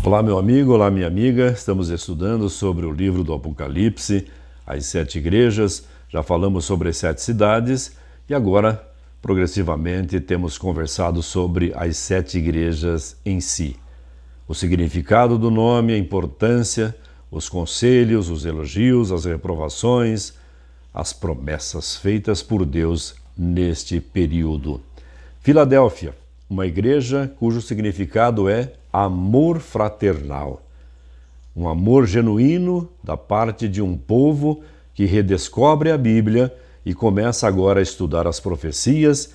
Olá, meu amigo, olá, minha amiga. Estamos estudando sobre o livro do Apocalipse, as 7 igrejas. Já falamos sobre as 7 cidades e agora, progressivamente, temos conversado sobre as 7 igrejas em si. O significado do nome, a importância, os conselhos, os elogios, as reprovações, as promessas feitas por Deus neste período. Filadélfia, uma igreja cujo significado é amor fraternal. Um amor genuíno da parte de um povo que redescobre a Bíblia e começa agora a estudar as profecias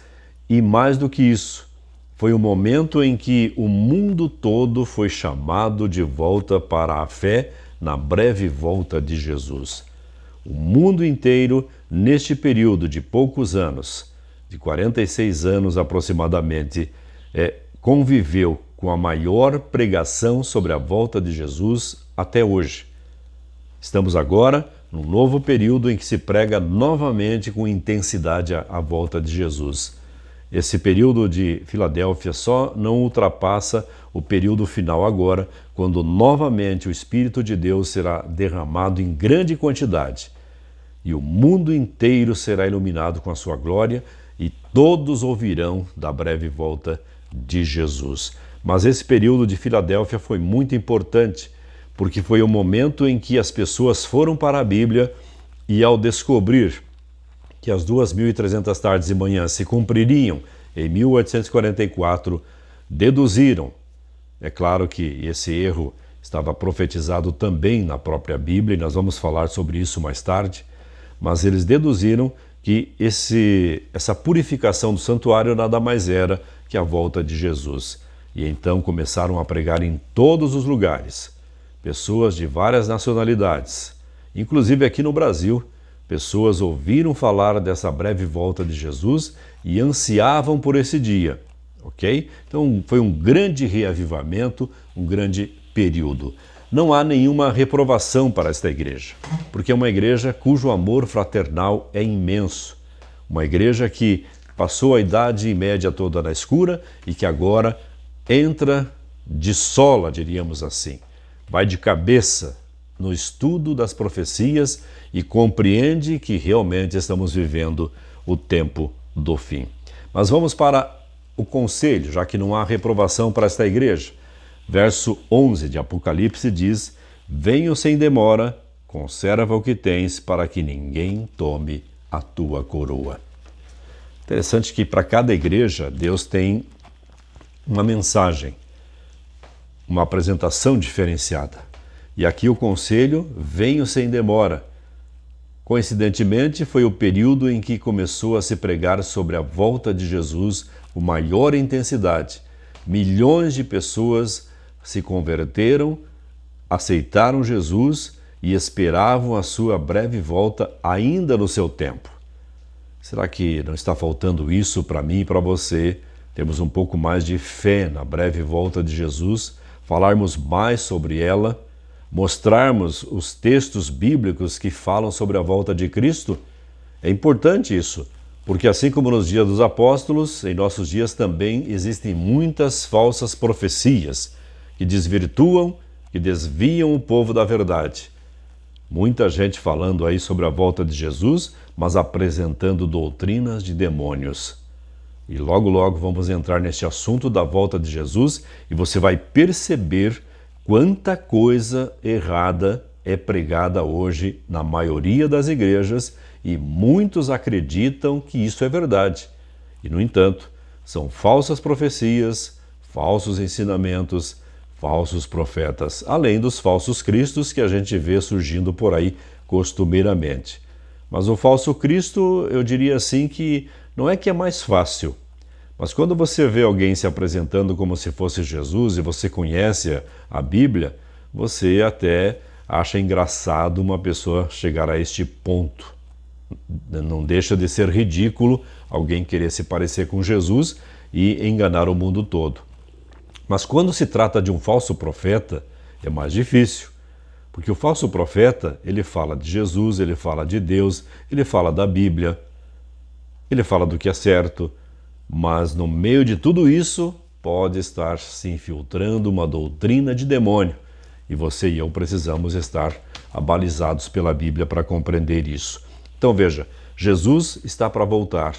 e, mais do que isso, foi o momento em que o mundo todo foi chamado de volta para a fé na breve volta de Jesus. O mundo inteiro, neste período de poucos anos, de 46 anos aproximadamente, conviveu com a maior pregação sobre a volta de Jesus até hoje. Estamos agora num novo período em que se prega novamente com intensidade a volta de Jesus. Esse período de Filadélfia só não ultrapassa o período final agora, quando novamente o Espírito de Deus será derramado em grande quantidade e o mundo inteiro será iluminado com a sua glória e todos ouvirão da breve volta de Jesus. Mas esse período de Filadélfia foi muito importante, porque foi o momento em que as pessoas foram para a Bíblia e, ao descobrir que as 2.300 tardes e manhãs se cumpririam em 1844, deduziram. É claro que esse erro estava profetizado também na própria Bíblia, e nós vamos falar sobre isso mais tarde, mas eles deduziram que essa purificação do santuário nada mais era que a volta de Jesus. E então começaram a pregar em todos os lugares. Pessoas de várias nacionalidades, inclusive aqui no Brasil, pessoas ouviram falar dessa breve volta de Jesus e ansiavam por esse dia, ok? Então foi um grande reavivamento, um grande período. Não há nenhuma reprovação para esta igreja, porque é uma igreja cujo amor fraternal é imenso. Uma igreja que passou a idade média toda na escura e que agora entra de sola, diríamos assim. Vai de cabeça no estudo das profecias e compreende que realmente estamos vivendo o tempo do fim. Mas vamos para o conselho, já que não há reprovação para esta igreja. Verso 11 de Apocalipse diz: venho sem demora, conserva o que tens, para que ninguém tome a tua coroa. Interessante que para cada igreja Deus tem uma mensagem, uma apresentação diferenciada. E aqui o conselho: venho sem demora. Coincidentemente, foi o período em que começou a se pregar sobre a volta de Jesus com maior intensidade. Milhões de pessoas se converteram, aceitaram Jesus e esperavam a sua breve volta ainda no seu tempo. Será que não está faltando isso para mim e para você? Temos um pouco mais de fé na breve volta de Jesus, falarmos mais sobre ela, mostrarmos os textos bíblicos que falam sobre a volta de Cristo? É importante isso, porque assim como nos dias dos apóstolos, em nossos dias também existem muitas falsas profecias que desvirtuam, que desviam o povo da verdade. Muita gente falando aí sobre a volta de Jesus, mas apresentando doutrinas de demônios. E logo, logo vamos entrar neste assunto da volta de Jesus e você vai perceber quanta coisa errada é pregada hoje na maioria das igrejas e muitos acreditam que isso é verdade. E, no entanto, são falsas profecias, falsos ensinamentos, falsos profetas, além dos falsos cristos que a gente vê surgindo por aí costumeiramente. Mas o falso Cristo, eu diria assim que não é que é mais fácil, mas quando você vê alguém se apresentando como se fosse Jesus e você conhece a Bíblia, você até acha engraçado uma pessoa chegar a este ponto. Não deixa de ser ridículo alguém querer se parecer com Jesus e enganar o mundo todo. Mas quando se trata de um falso profeta, é mais difícil, porque o falso profeta, ele fala de Jesus, ele fala de Deus, ele fala da Bíblia, ele fala do que é certo, mas no meio de tudo isso, pode estar se infiltrando uma doutrina de demônio. E você e eu precisamos estar abalizados pela Bíblia para compreender isso. Então veja, Jesus está para voltar.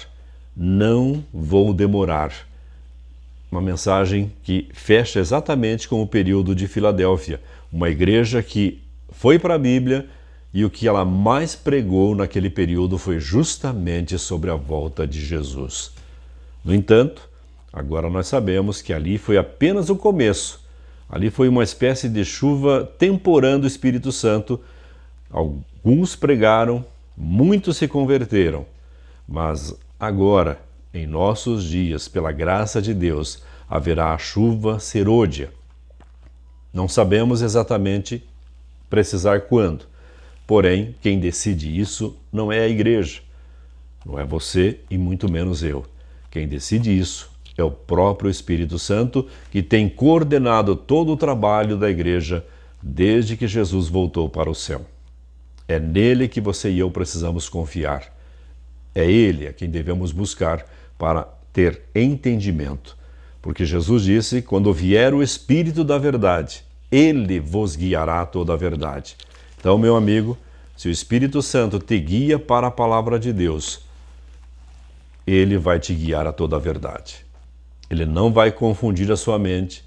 Não vou demorar. Uma mensagem que fecha exatamente com o período de Filadélfia. Uma igreja que foi para a Bíblia e o que ela mais pregou naquele período foi justamente sobre a volta de Jesus. No entanto, agora nós sabemos que ali foi apenas o começo. Ali foi uma espécie de chuva temporã do Espírito Santo. Alguns pregaram, muitos se converteram. Mas agora, em nossos dias, pela graça de Deus, haverá a chuva serôdia. Não sabemos exatamente precisar quando. Porém, quem decide isso não é a igreja. Não é você e muito menos eu. Quem decide isso é o próprio Espírito Santo, que tem coordenado todo o trabalho da igreja desde que Jesus voltou para o céu. É nele que você e eu precisamos confiar. É ele a quem devemos buscar para ter entendimento. Porque Jesus disse, quando vier o Espírito da verdade, ele vos guiará a toda a verdade. Então, meu amigo, se o Espírito Santo te guia para a palavra de Deus, ele vai te guiar a toda a verdade. Ele não vai confundir a sua mente,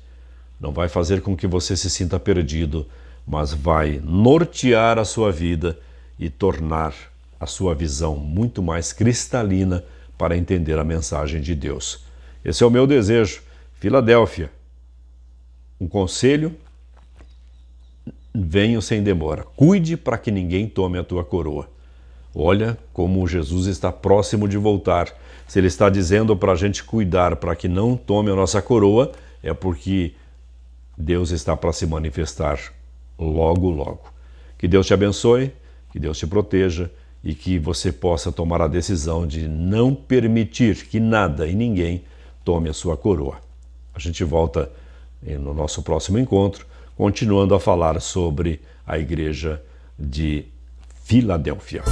não vai fazer com que você se sinta perdido, mas vai nortear a sua vida e tornar a sua visão muito mais cristalina para entender a mensagem de Deus. Esse é o meu desejo. Filadélfia, um conselho, venho sem demora. Cuide para que ninguém tome a tua coroa. Olha como Jesus está próximo de voltar. Se ele está dizendo para a gente cuidar para que não tome a nossa coroa, é porque Deus está para se manifestar logo, logo. Que Deus te abençoe, que Deus te proteja e que você possa tomar a decisão de não permitir que nada e ninguém tome a sua coroa. A gente volta no nosso próximo encontro, continuando a falar sobre a igreja de Filadélfia.